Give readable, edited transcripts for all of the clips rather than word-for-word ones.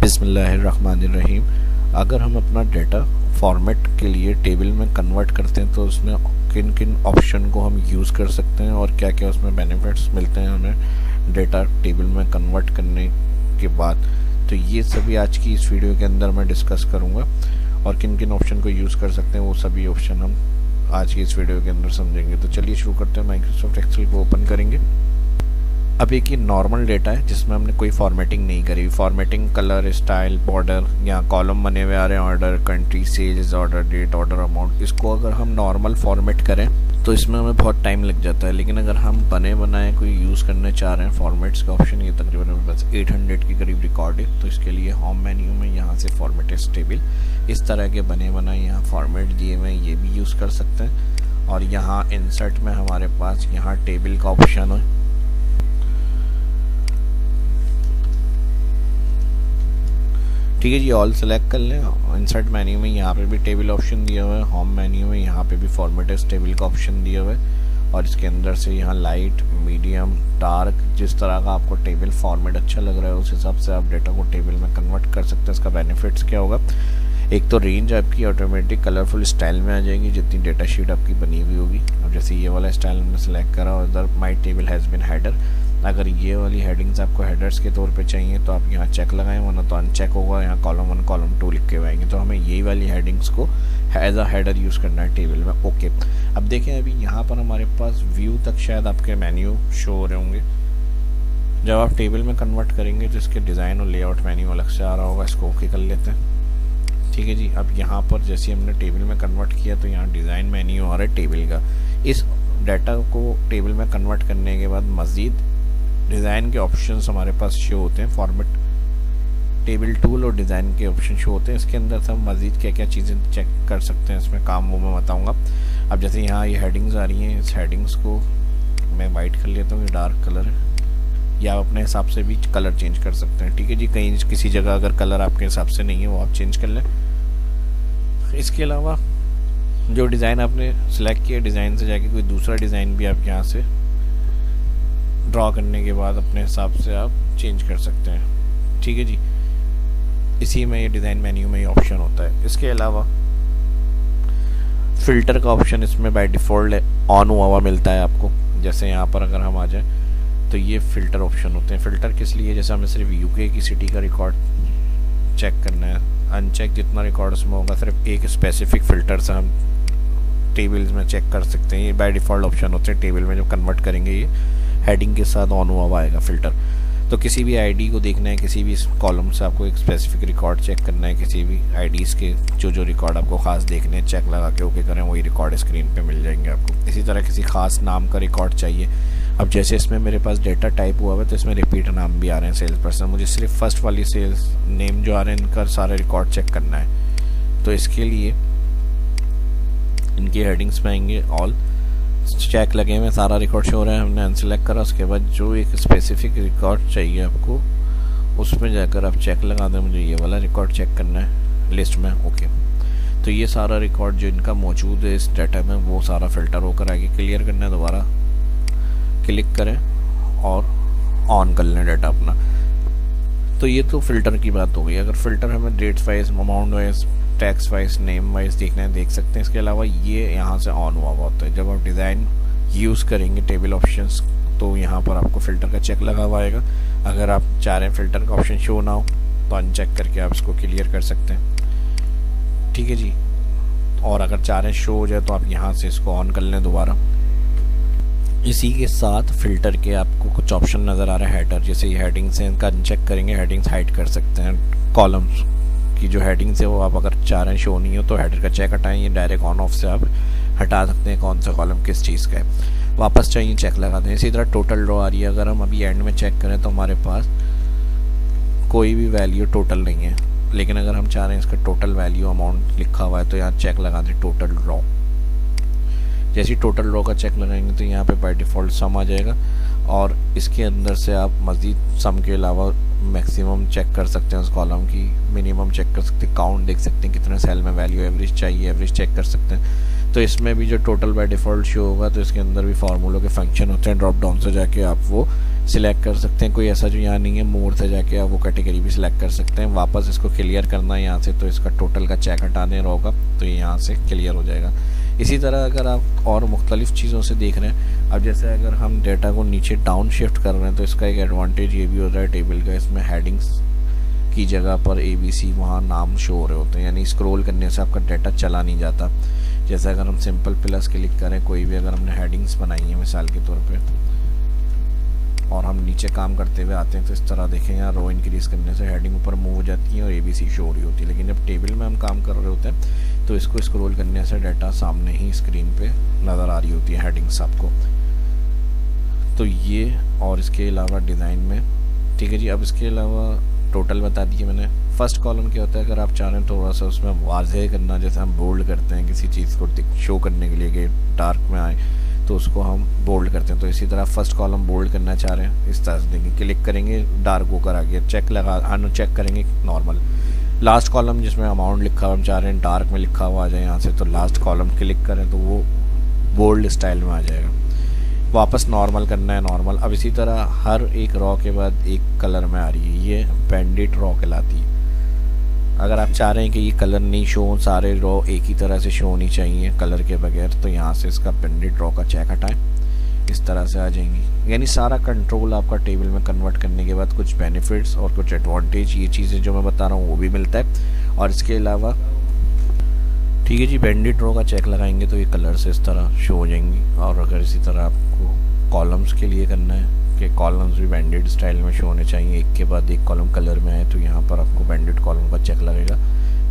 बिस्मिल्लाहिर्रहमानिर्रहीम। अगर हम अपना डेटा फॉर्मेट के लिए टेबल में कन्वर्ट करते हैं तो उसमें किन किन ऑप्शन को हम यूज़ कर सकते हैं और क्या क्या उसमें बेनिफिट्स मिलते हैं हमें डेटा टेबल में कन्वर्ट करने के बाद, तो ये सभी आज की इस वीडियो के अंदर मैं डिस्कस करूँगा। और किन किन ऑप्शन को यूज़ कर सकते हैं वो सभी ऑप्शन हम आज की इस वीडियो के अंदर समझेंगे। तो चलिए शुरू करते हैं। माइक्रोसॉफ्ट एक्सेल को ओपन करेंगे। अब एक ये नॉर्मल डेटा है जिसमें हमने कोई फॉर्मेटिंग नहीं करी। फॉर्मेटिंग कलर, स्टाइल, बॉर्डर, यहाँ कॉलम बने हुए आ रहे हैं, order, country, sales, order date, order amount. इसको अगर हम नॉर्मल फॉर्मेट करें तो इसमें हमें बहुत टाइम लग जाता है। लेकिन अगर हम बने बनाए कोई यूज़ करने चाह रहे हैं फॉर्मेट्स का ऑप्शन, ये तकरीबन मेरे पास 800 के करीब रिकॉर्ड है। तो इसके लिए होम मेन्यू में यहाँ से फॉर्मेट टेबल, इस तरह के बने बनाए यहाँ फॉर्मेट दिए हुए ये भी यूज़ कर सकते हैं। और यहाँ इंसर्ट में हमारे पास यहाँ टेबल का ऑप्शन है। ठीक है जी, ऑल सेलेक्ट कर लें। इंसर्ट मेन्यू में यहाँ पे भी टेबल ऑप्शन दिया हुआ है। होम मेन्यू में यहाँ पे भी फॉर्मेट टेबल का ऑप्शन दिया हुआ है। और इसके अंदर से यहाँ लाइट, मीडियम, डार्क, जिस तरह का आपको टेबल फॉर्मेट अच्छा लग रहा है उस हिसाब से आप डेटा को टेबल में कन्वर्ट कर सकते हैं। इसका बेनिफिट्स क्या होगा, एक तो रेंज आपकी ऑटोमेटिक कलरफुल स्टाइल में आ जाएगी जितनी डेटा शीट आपकी बनी हुई होगी। अब जैसे ये वाला स्टाइल हमने सेलेक्ट करा और इधर माई टेबल हैज़ बिन हेडर, अगर ये वाली हेडिंग्स आपको हेडर्स के तौर पे चाहिए तो आप यहाँ चेक लगाएं, वरना तो अनचेक होगा। यहाँ कॉलम 1 कॉलम 2 लिख के आएंगे, तो हमें यही वाली हेडिंग्स को एज अ हेडर यूज़ करना है टेबल में। ओके, अब देखें अभी यहाँ पर हमारे पास व्यू तक शायद आपके मेन्यू शो हो रहे होंगे। जब आप टेबल में कन्वर्ट करेंगे तो इसके डिज़ाइन और लेआउट मेन्यू अलग से आ रहा होगा। इसको ओके कर लेते हैं। ठीक है जी, अब यहाँ पर जैसे हमने टेबल में कन्वर्ट किया तो यहाँ डिज़ाइन मेन्यू आ रहा है टेबल का। इस डाटा को टेबल में कन्वर्ट करने के बाद मज़ीद डिज़ाइन के ऑप्शंस हमारे पास शो होते हैं। फॉर्मेट टेबल टूल और डिज़ाइन के ऑप्शन शो होते हैं। इसके अंदर से हम मज़ीद क्या क्या चीज़ें चेक कर सकते हैं, इसमें काम वो मैं बताऊँगा। अब जैसे यहाँ ये हेडिंग्स आ रही हैं, इस हेडिंग्स को मैं वाइट कर लेता हूँ, ये डार्क कलर है, या आप अपने हिसाब से भी कलर चेंज कर सकते हैं। ठीक है जी, कहीं किसी जगह अगर कलर आपके हिसाब से नहीं है वो आप चेंज कर लें। इसके अलावा जो डिज़ाइन आपने सेलेक्ट किया, डिज़ाइन से जाके कोई दूसरा डिज़ाइन भी आप यहाँ से ड्रॉ करने के बाद अपने हिसाब से आप चेंज कर सकते हैं। ठीक है जी, इसी में ये डिज़ाइन मेन्यू में ये ऑप्शन होता है। इसके अलावा फ़िल्टर का ऑप्शन इसमें बाय डिफ़ॉल्ट ऑन हुआ हुआ मिलता है आपको। जैसे यहाँ पर अगर हम आ जाएँ तो ये फ़िल्टर ऑप्शन होते हैं। फ़िल्टर किस लिए, जैसे हमें सिर्फ यूके की सिटी का रिकॉर्ड चेक करना है, अनचेक जितना रिकॉर्ड उसमें होगा सिर्फ एक स्पेसिफिक फ़िल्टर से हम टेबल्स में चेक कर सकते हैं। ये बाय डिफ़ॉल्ट ऑप्शन होते हैं टेबल में। जब कन्वर्ट करेंगे ये हेडिंग के साथ ऑन हुआ आएगा फ़िल्टर। तो किसी भी आईडी को देखना है, किसी भी कॉलम से आपको एक स्पेसिफिक रिकॉर्ड चेक करना है, किसी भी आईडीज़ के जो रिकॉर्ड आपको ख़ास देखने हैं, चेक लगा के ओके करें, वही रिकॉर्ड स्क्रीन पे मिल जाएंगे आपको। इसी तरह किसी ख़ास नाम का रिकॉर्ड चाहिए। अब जैसे इसमें मेरे पास डेटा टाइप हुआ है तो इसमें रिपीट नाम भी आ रहे हैं सेल्स पर्सन, मुझे सिर्फ फर्स्ट वाली सेल्स नेम जो आ रहे हैं इनका सारा रिकॉर्ड चेक करना है। तो इसके लिए इनकी हेडिंग्स में आएंगे, ऑल चेक लगे हुए, सारा रिकॉर्ड शो हो रहा है, हमने अनसेलेक्ट करा। उसके बाद जो एक स्पेसिफिक रिकॉर्ड चाहिए आपको उसमें जाकर आप चेक लगा दें, मुझे ये वाला रिकॉर्ड चेक करना है लिस्ट में। ओके, तो ये सारा रिकॉर्ड जो इनका मौजूद है इस डाटा में वो सारा फ़िल्टर होकर आगे क्लियर करना है। दोबारा क्लिक करें और ऑन कर लें डाटा अपना। तो ये तो फ़िल्टर की बात हो गई। अगर फ़िल्टर हमें dates wise, amount wise, tax wise, name wise देखना है देख सकते हैं। इसके अलावा ये यहाँ से ऑन हुआ होता है। जब आप डिज़ाइन यूज़ करेंगे टेबल ऑप्शंस तो यहाँ पर आपको फ़िल्टर का चेक लगा हुआ आएगा। अगर आप चाह रहे हैं फ़िल्टर का ऑप्शन शो ना हो तो अनचेक करके आप इसको क्लियर कर सकते हैं। ठीक है जी, और अगर चाह रहे हैं शो हो जाए तो आप यहाँ से इसको ऑन कर लें दोबारा। इसी के साथ फ़िल्टर के आपको कुछ ऑप्शन नज़र आ रहे हैं। हेडर, जैसे ये हेडिंग्स हैं, इनका अनचेक करेंगे, हेडिंग्स हाइड कर सकते हैं। कॉलम्स की जो हेडिंग्स है वो आप अगर चाह रहे हैं शो नहीं हो तो हेडर का चेक हटाएं, ये डायरेक्ट ऑन ऑफ से आप हटा सकते हैं कौन सा कॉलम किस चीज़ का है। वापस चाहिए चेक लगा दें। इसी तरह टोटल रो आ रही है, अगर हम अभी एंड में चेक करें तो हमारे पास कोई भी वैल्यू टोटल नहीं है, लेकिन अगर हम चाह रहे हैं इसका टोटल वैल्यू अमाउंट लिखा हुआ है तो यहाँ चेक लगा दें टोटल रो। जैसे टोटल रो का चेक लगाएंगे तो यहाँ पे बाय डिफ़ॉल्ट सम आ जाएगा और इसके अंदर से आप मज़ीद सम के अलावा मैक्सिमम चेक कर सकते हैं उस कॉलम की, मिनिमम चेक कर सकते हैं, काउंट देख सकते हैं कितने सेल में वैल्यू, एवरेज चाहिए एवरेज चेक कर सकते हैं। तो इसमें भी जो टोटल बाय डिफ़ॉल्ट शो होगा तो इसके अंदर भी फार्मूलों के फंक्शन होते हैं, ड्रॉप डाउन से जाके आप वो सिलेक्ट कर सकते हैं। कोई ऐसा जो यहाँ नहीं है, मोर से जाके आप वो कैटेगरी भी सिलेक्ट कर सकते हैं। वापस इसको क्लियर करना है यहाँ से, तो इसका टोटल का चेक हटा दें रॉ का, तो ये यहाँ से क्लियर हो जाएगा। इसी तरह अगर आप और मुख्तलिफ चीज़ों से देख रहे हैं, अब जैसे अगर हम डेटा को नीचे डाउन शिफ्ट कर रहे हैं, तो इसका एक एडवांटेज ये भी होता है टेबल का, इसमें हेडिंग्स की जगह पर ABC वहाँ नाम शो हो रहे होते हैं, यानी स्क्रॉल करने से आपका डाटा चला नहीं जाता। जैसे अगर हम सिंपल प्लस क्लिक करें, कोई भी अगर हमने हेडिंग्स बनाई है मिसाल के तौर पे, और हम नीचे काम करते हुए आते हैं, तो इस तरह देखें यहाँ रो इंक्रीज करने से हेडिंग ऊपर मूव हो जाती है और ABC शो हो रही होती है। लेकिन जब टेबल में हम काम कर रहे होते हैं, तो इसको स्क्रॉल करने से डाटा सामने ही स्क्रीन पे नज़र आ रही होती है हेडिंग्स आपको। तो ये, और इसके अलावा डिज़ाइन में, ठीक है जी। अब इसके अलावा टोटल बता दिए मैंने। फर्स्ट कॉलम क्या होता है, अगर आप चाह रहे हैं थोड़ा सा उसमें वाज़ेह करना, जैसे हम बोल्ड करते हैं किसी चीज़ को शो करने के लिए कि डार्क में आए, तो उसको हम बोल्ड करते हैं। तो इसी तरह फर्स्ट कॉलम बोल्ड करना चाह रहे हैं, इस तरह से देंगे, क्लिक करेंगे, डार्क होकर आ गया, चेक लगा अनचेक करेंगे नॉर्मल। लास्ट कॉलम जिसमें अमाउंट लिखा हुआ हम चाह रहे हैं डार्क में लिखा हुआ आ जाए यहाँ से, तो लास्ट कॉलम क्लिक करें तो वो बोल्ड स्टाइल में आ जाएगा। वापस नॉर्मल करना है, नॉर्मल। अब इसी तरह हर एक रॉ के बाद एक कलर में आ रही है, ये बैंडेड रॉ कहलाती है। अगर आप चाह रहे हैं कि ये कलर नहीं शो हो, सारे रॉ एक ही तरह से शो होनी चाहिए कलर के बगैर, तो यहाँ से इसका बैंडेड रॉ का चेक हटाएं, इस तरह से आ जाएंगी। यानी सारा कंट्रोल आपका टेबल में कन्वर्ट करने के बाद कुछ बेनिफिट्स और कुछ एडवांटेज, ये चीज़ें जो मैं बता रहा हूँ वो भी मिलता है। और इसके अलावा, ठीक है जी, बैंडेड रॉ का चेक लगाएंगे तो ये कलर से इस तरह शो हो जाएंगी। और अगर इसी तरह आपको कॉलम्स के लिए करना है कि कॉलम्स भी बैंडेड स्टाइल में शो होने चाहिए, एक के बाद एक कॉलम कलर में है, तो यहाँ पर आपको बैंडेड कॉलम का चेक लगेगा।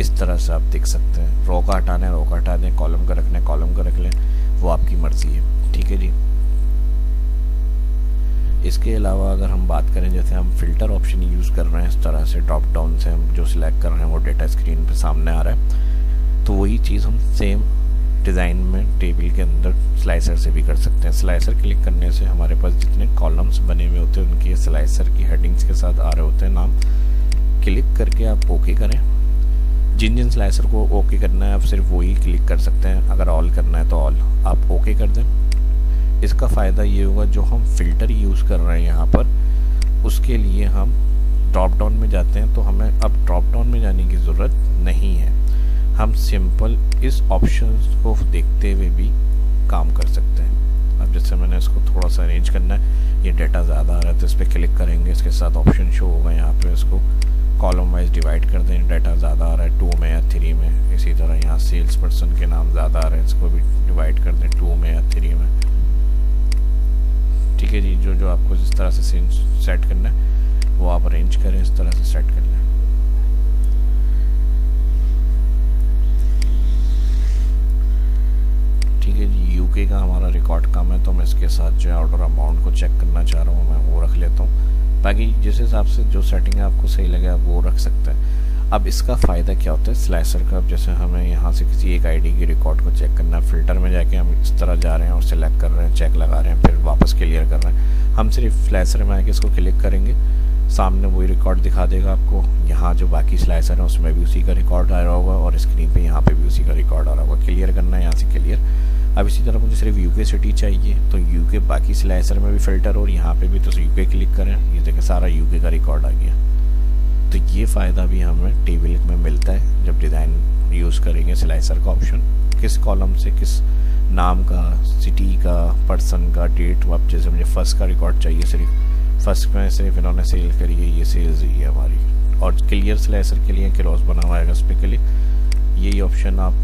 इस तरह से आप देख सकते हैं। रॉ का हटाना है, रॉ का हटा दें, कॉलम का रखना है, कॉलम का रख लें, वो आपकी मर्जी है, ठीक है जी। इसके अलावा अगर हम बात करें, जैसे हम फ़िल्टर ऑप्शन यूज़ कर रहे हैं, इस तरह से ड्रॉप डाउन से हम जो सिलेक्ट कर रहे हैं वो डेटा स्क्रीन पे सामने आ रहा है, तो वही चीज़ हम सेम डिज़ाइन में टेबल के अंदर स्लाइसर से भी कर सकते हैं। स्लाइसर क्लिक करने से हमारे पास जितने कॉलम्स बने हुए होते हैं उनकी स्लाइसर की हेडिंग्स के साथ आ रहे होते हैं नाम। क्लिक करके आप ओके करें। जिन जिन स्लाइसर को ओके करना है आप सिर्फ वही क्लिक कर सकते हैं, अगर ऑल करना है तो ऑल आप ओके कर दें। इसका फ़ायदा ये होगा, जो हम फ़िल्टर यूज़ कर रहे हैं यहाँ पर, उसके लिए हम ड्रॉप डाउन में जाते हैं, तो हमें अब ड्रॉप डाउन में जाने की ज़रूरत नहीं है। हम सिंपल इस ऑप्शन को देखते हुए भी काम कर सकते हैं। अब जैसे मैंने इसको थोड़ा सा अरेंज करना है, ये डाटा ज़्यादा आ रहा है तो इस पर क्लिक करेंगे, इसके साथ ऑप्शन शो होगा यहाँ पे, इसको कॉलम वाइज डिवाइड कर दें। डाटा ज़्यादा आ रहा है 2 में या 3 में। इसी तरह यहाँ सेल्स पर्सन के नाम ज़्यादा आ रहे हैं, इसको भी डिवाइड कर दें 2 में या 3 में, ठीक है जी। जो जो आपको जिस तरह से सेट करना है वो आप अरेंज करें, इस तरह से सेट कर लें। ठीक है जी। यूके का हमारा रिकॉर्ड कम है, तो मैं इसके साथ जो है ऑर्डर अमाउंट को चेक करना चाह रहा हूँ, मैं वो रख लेता हूँ। बाकी जिस हिसाब से जो सेटिंग आपको सही लगे आप वो रख सकते हैं। अब इसका फ़ायदा क्या होता है स्लाइसर का, अब जैसे हमें यहाँ से किसी एक आईडी की रिकॉर्ड को चेक करना है, फ़िल्टर में जाके हम इस तरह जा रहे हैं और सिलेक्ट कर रहे हैं, चेक लगा रहे हैं, फिर वापस क्लियर कर रहे हैं। हम सिर्फ स्लाइसर में आके इसको क्लिक करेंगे, सामने वही रिकॉर्ड दिखा देगा आपको। यहाँ जो बाकी स्लाइसर है उसमें भी उसी का रिकॉर्ड आ रहा होगा और स्क्रीन पे यहाँ पे भी उसी का रिकॉर्ड आ रहा होगा। क्लियर करना है यहाँ से क्लियर। अब इसी तरह मुझे सिर्फ यूके सिटी चाहिए, तो यूके बाकी स्लाइसर में भी फ़िल्टर और यहाँ पे भी, तो यूके क्लिक करें, ये देखें सारा यूके का रिकॉर्ड आ गया। तो ये फ़ायदा भी हमें टेबल में मिलता है जब डिज़ाइन यूज़ करेंगे स्लाइसर का ऑप्शन। किस कॉलम से किस नाम का, सिटी का, पर्सन का, डेट। अब जैसे मुझे फर्स्ट का रिकॉर्ड चाहिए, सिर्फ फर्स्ट में सिर्फ इन्होंने सेल करी है, ये सेल्स ही है हमारी। और क्लियर स्लाइसर के लिए क्रॉस बना हुआ है उस पर क्लिक, यही ऑप्शन आप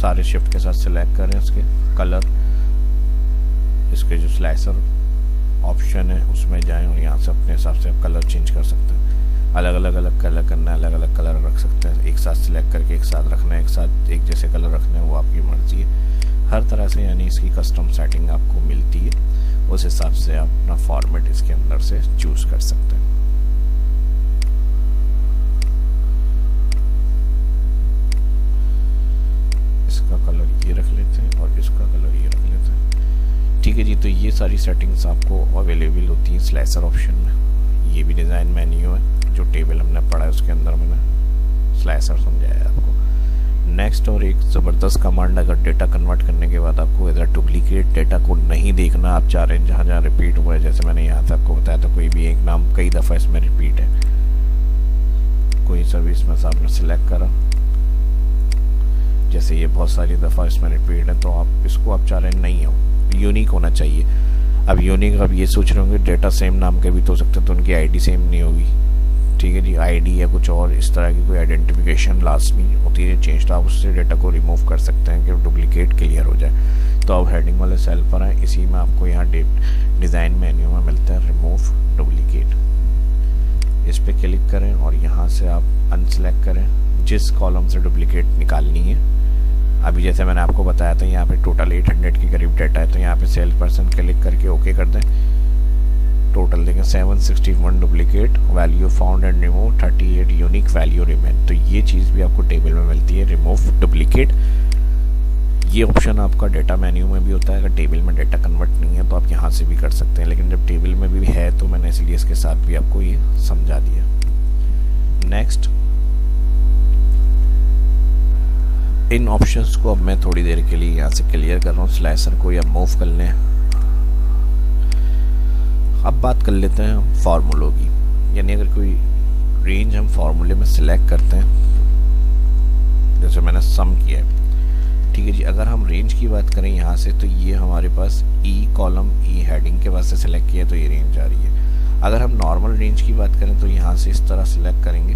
सारे शिफ्ट के साथ सिलेक्ट करें। इसके कलर, इसके जो स्लाइसर ऑप्शन है उसमें जाएं और यहाँ से अपने हिसाब से आप कलर चेंज कर सकते हैं। अलग अलग कलर करना है, अलग अलग कलर रख सकते हैं, एक साथ सिलेक्ट करके एक साथ रखना है, एक साथ एक जैसे कलर रखने हैं, वो आपकी मर्जी है। हर तरह से यानी इसकी कस्टम सेटिंग आपको मिलती है, उस हिसाब से आप अपना फॉर्मेट इसके अंदर से चूज़ कर सकते हैं। इसका कलर ये रख लेते हैं और इसका कलर ये रख लेते हैं, ठीक है जी। तो ये सारी सेटिंग्स आपको अवेलेबल होती हैं स्लाइसर ऑप्शन में। ये भी डिज़ाइन मेन्यू है, जो टेबल हमने पढ़ा है उसके अंदर मैंने स्लाइसर समझाया आपको। नेक्स्ट और एक ज़बरदस्त कमांड, अगर डेटा कन्वर्ट करने के बाद आपको इधर डुप्लीकेट डेटा को नहीं देखना, आप चाह रहे हैं जहाँ जहाँ रिपीट हुआ है, जैसे मैंने यहाँ से आपको बताया था कोई भी एक नाम कई दफ़ा इसमें रिपीट है, कोई सर्विस में आपने सिलेक्ट करा, जैसे ये बहुत सारी दफ़ा इसमें रिपीट है, तो आप इसको आप चाह रहे हैं नहीं हो, यूनिक होना चाहिए। अब यूनिक, अब ये सोच रहे होंगे डेटा सेम नाम के भी तो हो सकते हैं, तो उनकी आईडी सेम नहीं होगी, ठीक है जी, आईडी या कुछ और इस तरह की कोई आइडेंटिफिकेशन लाजमी होती है चेंज, तो आप उससे डेटा को रिमूव कर सकते हैं कि डुप्लीकेट क्लियर हो जाए। तो अब हेडिंग वाले सेल पर आए, इसी में आपको यहाँ डिज़ाइन मेन्यू में मिलता है रिमूव डुप्लीकेट, इस पर क्लिक करें और यहाँ से आप अनसेलेक्ट करें जिस कॉलम से डुप्लीकेट निकालनी है। अभी जैसे मैंने आपको बताया था यहाँ पे टोटल 800 के करीब डाटा है, तो यहाँ पे सेल पर्सन क्लिक करके ओके कर दें। टोटल देखें 761 duplicate, value found and remove 38 unique value remain. तो ये चीज़ भी आपको टेबल में मिलती है, रिमूव डुप्लीकेट। ये ऑप्शन आपका डेटा मेन्यू में भी होता है, अगर टेबल में डेटा कन्वर्ट नहीं है तो आप यहाँ से भी कर सकते हैं, लेकिन जब टेबल में भी है तो मैंने इसलिए इसके साथ भी आपको ये समझा दिया। नेक्स्ट, इन ऑप्शंस को अब मैं थोड़ी देर के लिए यहाँ से क्लियर कर रहा हूँ, स्लाइसर को या मूव कर लें। अब बात कर लेते हैं हम फार्मूलों की, यानी अगर कोई रेंज हम फार्मूले में सिलेक्ट करते हैं, जैसे मैंने सम किया है, ठीक है जी। अगर हम रेंज की बात करें यहाँ से, तो ये हमारे पास ई कॉलम ई हेडिंग के पास से सिलेक्ट किया तो ये रेंज आ रही है। अगर हम नॉर्मल रेंज की बात करें तो यहाँ से इस तरह सिलेक्ट करेंगे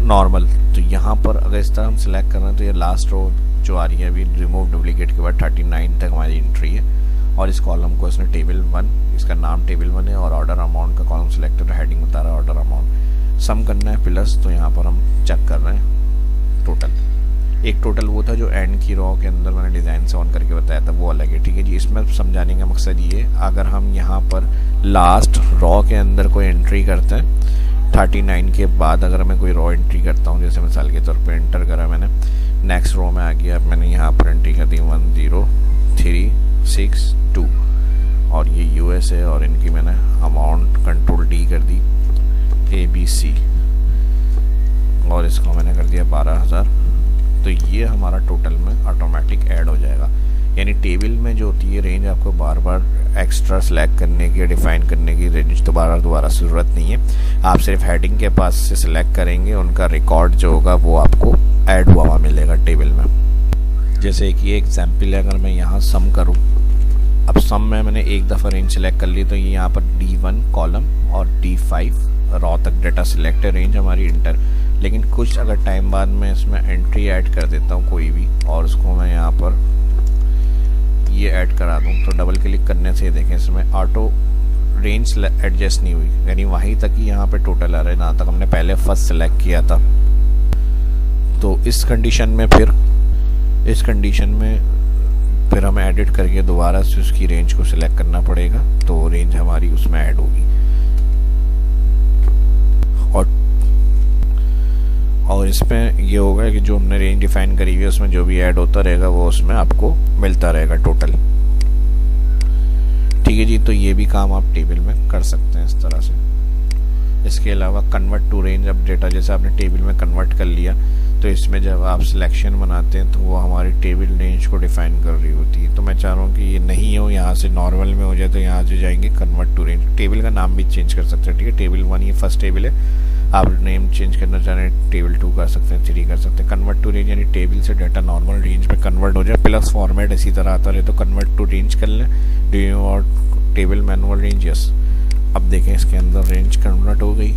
नॉर्मल, तो यहाँ पर अगर इस तरह हम सिलेक्ट कर रहे हैं तो ये लास्ट रो जो आ रही है अभी रिमूव डुप्लीकेट के बाद 39 तक हमारी एंट्री है, और इस कॉलम को इसने टेबल 1, इसका नाम टेबल 1 है, और ऑर्डर अमाउंट का कॉलम सिलेक्टेड है, हेडिंग बता रहा है ऑर्डर अमाउंट, सम करना है प्लस, तो यहाँ पर हम चेक कर रहे हैं टोटल। एक टोटल वो था जो एंड की रॉ के अंदर मैंने डिज़ाइन से ऑन करके बताया था, वो अलग है, ठीक है जी। इसमें समझाने का मकसद ये, अगर हम यहाँ पर लास्ट रॉ के अंदर कोई एंट्री करते हैं 39 के बाद, अगर मैं कोई रॉ एंट्री करता हूँ, जैसे मिसाल के तौर पे एंटर करा मैंने, नेक्स्ट रो में आ गया, मैंने यहाँ पर एंट्री कर दी 10362 और ये यूएस है, और इनकी मैंने अमाउंट कंट्रोल डी कर दी ABC, और इसको मैंने कर दिया 12,000। तो ये हमारा टोटल में ऑटोमेटिक ऐड हो जाएगा। यानी टेबल में जो होती है रेंज, आपको बार बार एक्स्ट्रा सेलेक्ट करने की, डिफाइन करने की रेंज दोबारा ज़रूरत नहीं है, आप सिर्फ हेडिंग के पास से सिलेक्ट करेंगे, उनका रिकॉर्ड जो होगा वो आपको ऐड हुआ मिलेगा टेबल में। जैसे एक ये एग्जाम्पल है, अगर मैं यहाँ सम करूँ, अब सम में मैंने एक दफ़ा रेंज सेलेक्ट कर ली, तो ये यहाँ पर D1 कॉलम और D5 रॉ तक डेटा सिलेक्ट है, रेंज हमारी इंटर। लेकिन कुछ अगर टाइम बाद मैं इसमें एंट्री ऐड कर देता हूँ कोई भी, और उसको मैं यहाँ पर ये ऐड करा दूँ, तो डबल क्लिक करने से देखें इसमें ऑटो रेंज एडजस्ट नहीं हुई, यानी वहीं तक ही यहाँ पे टोटल आ रहा है जहाँ तक हमने पहले फर्स्ट सेलेक्ट किया था। तो इस कंडीशन में फिर हमें एडिट करके दोबारा से उसकी रेंज को सिलेक्ट करना पड़ेगा, तो रेंज हमारी उसमें ऐड होगी। और इसमें ये होगा कि जो हमने रेंज डिफाइन करी हुई है उसमें जो भी ऐड होता रहेगा वो उसमें आपको मिलता रहेगा टोटल, ठीक है जी। तो ये भी काम आप टेबल में कर सकते हैं इस तरह से। इसके अलावा कन्वर्ट टू रेंज, अब डेटा जैसे आपने टेबल में कन्वर्ट कर लिया, तो इसमें जब आप सिलेक्शन बनाते हैं तो वो हमारी टेबल रेंज को डिफाइन कर रही होती है। तो मैं चाह रहा हूँ कि ये नहीं हो, यहाँ से नॉर्मल में हो जाए, तो यहाँ से जाएंगे कन्वर्ट टू रेंज, टेबल का नाम भी चेंज कर सकते हैं, ठीक है। टेबल 1 ये फर्स्ट टेबल है, आप नेम चेंज करना चाह रहे हैं टेबल 2 कर सकते हैं, 3 कर सकते हैं। कन्वर्ट टू रेंज यानी टेबल से डाटा नॉर्मल रेंज में कन्वर्ट हो जाए, प्लस फॉर्मेट इसी तरह आता रहे, तो कन्वर्ट टू रेंज कर लें, डू और टेबल मैनुअल रेंज, यस। अब देखें इसके अंदर रेंज कन्वर्ट हो गई,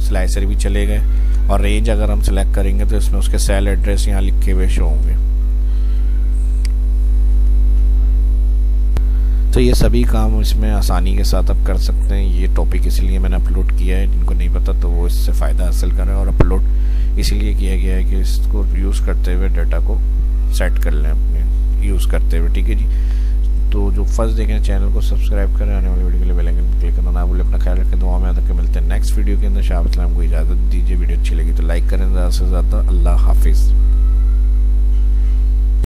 स्लाइसर भी चले गए, और रेंज अगर हम सेलेक्ट करेंगे तो इसमें उसके सेल एड्रेस यहाँ लिखे हुए शो होंगे। तो ये सभी काम इसमें आसानी के साथ आप कर सकते हैं। ये टॉपिक इसलिए मैंने अपलोड किया है, जिनको नहीं पता तो वो इससे फ़ायदा हासिल करें, और अपलोड इसलिए किया गया है कि इसको यूज़ करते हुए डाटा को सेट कर लें अपने यूज़ करते हुए, ठीक है जी। तो जो फर्स्ट देखें चैनल को सब्सक्राइब करें, आने वाली वीडियो के लिए बेल आइकन क्लिक करना ना भूलें। अपना ख्याल रखें, दुआ में आकर मिलते हैं नेक्स्ट वीडियो के अंदर। शाह इस्लाम को इजाज़त दीजिए, वीडियो अच्छी लगी तो लाइक करें ज़्यादा से ज़्यादा। अल्लाह हाफिज़।